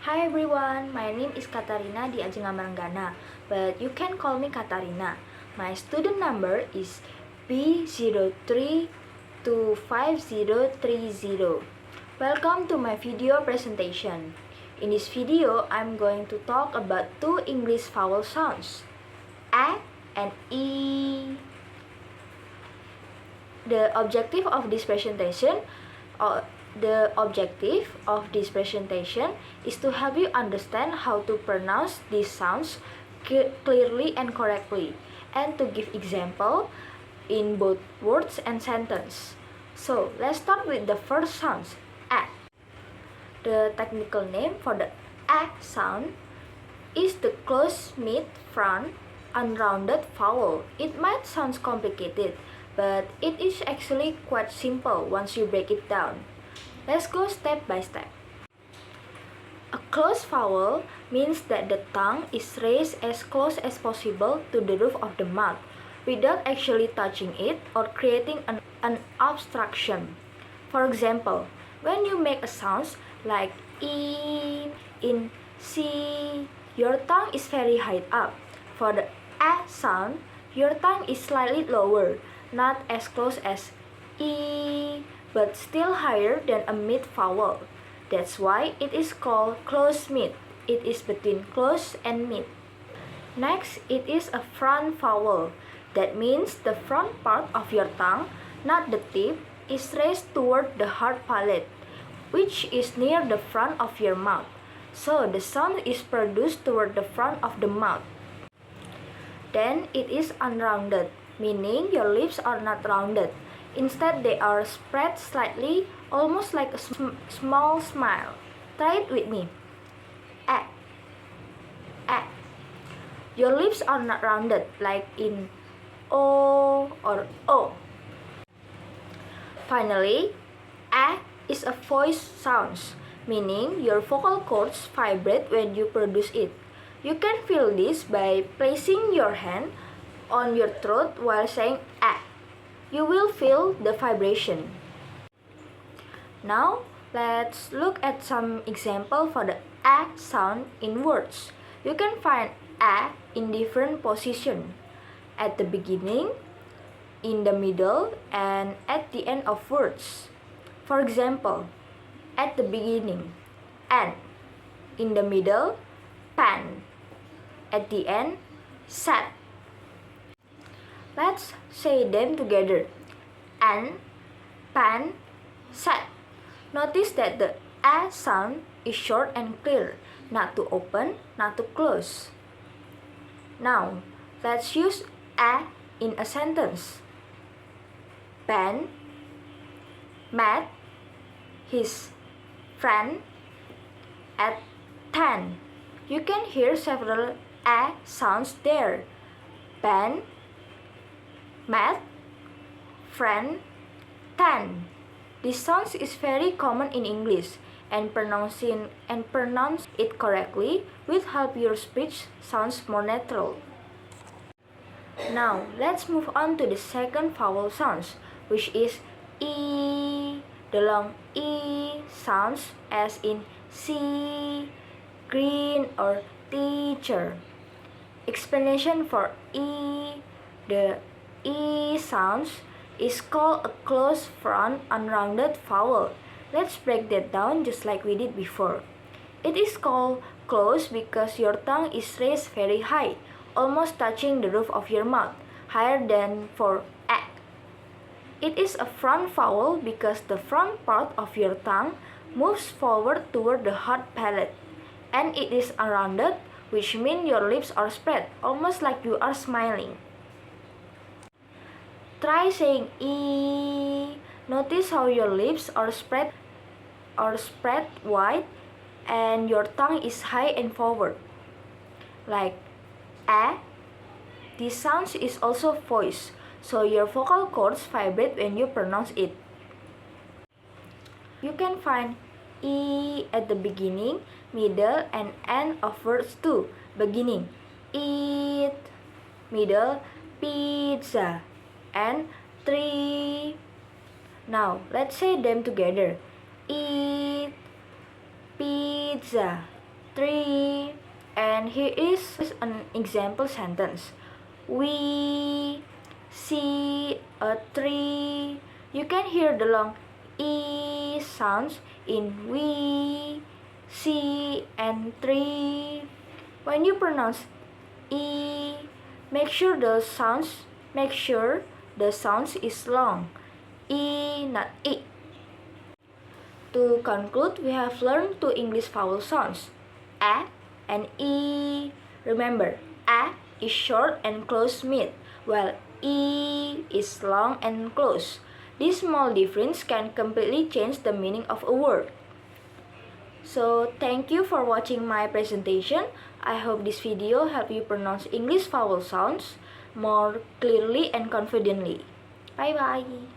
Hi everyone, my name is Katarina di Ajeng Amanggana, but you can call me Katarina. My student number is B03-25030. Welcome to my video presentation. In this video, I'm going to talk about two English vowel sounds, A and E. The objective of this presentation is to help you understand how to pronounce these sounds clearly and correctly, and to give example in both words and sentence. So let's start with the first sounds, A. The technical name for the A sound is the closed mid-front unrounded vowel. It might sound complicated, but it is actually quite simple once you break it down. Let's go step by step. A closed vowel means that the tongue is raised as close as possible to the roof of the mouth without actually touching it or creating an obstruction. For example, when you make a sound like E in C, your tongue is very high up. For the A sound, your tongue is slightly lower, not as close as E, but still higher than a mid vowel. That's why it is called closed mid. It is between close and mid. Next, it is a front vowel. That means the front part of your tongue, not the tip, is raised toward the hard palate, which is near the front of your mouth. So the sound is produced toward the front of the mouth. Then it is unrounded, meaning your lips are not rounded. Instead, they are spread slightly, almost like a small smile. Try it with me. A. A. Your lips are not rounded, like in O or O. Finally, A is a voice sound, meaning your vocal cords vibrate when you produce it. You can feel this by placing your hand on your throat while saying A. You will feel the vibration. Now, let's look at some example for the A sound in words. You can find A in different positions, at the beginning, in the middle, and at the end of words. For example, at the beginning, and; in the middle, pan; at the end, sat. Let's say them together. And, pan, sat. Notice that the A sound is short and clear, not too open, not too close. Now, let's use A in a sentence. Ben met his friend at 10. You can hear several A sounds there. Ben met friend 10. This sound is very common in English, and pronounce it correctly will help your speech sounds more natural. Now, let's move on to the second vowel sounds, which is E. The long E sounds as in see, green, or teacher. Explanation for E. The E sounds is called a closed front unrounded vowel. Let's break that down just like we did before. It is called closed because your tongue is raised very high, almost touching the roof of your mouth, higher than for A. It is a front vowel because the front part of your tongue moves forward toward the hard palate. And it is unrounded, which means your lips are spread, almost like you are smiling. Try saying E. Notice how your lips are spread wide and your tongue is high and forward. Like A. This sound is also voice, so your vocal cords vibrate when you pronounce it. You can find E at the beginning, middle, and end of words too. Beginning, eat; middle, pizza; and 3. Now, let's say them together. Eat pizza. tree. And here is an example sentence. We see a tree. You can hear the long E sounds in we, see, and tree. When you pronounce E, make sure the sounds is long. E, not I. To conclude, we have learned two English vowel sounds, A and E. Remember, A is short and close mid, while E is long and close. This small difference can completely change the meaning of a word. So, thank you for watching my presentation. I hope this video helped you pronounce English vowel sounds more clearly and confidently. Bye bye.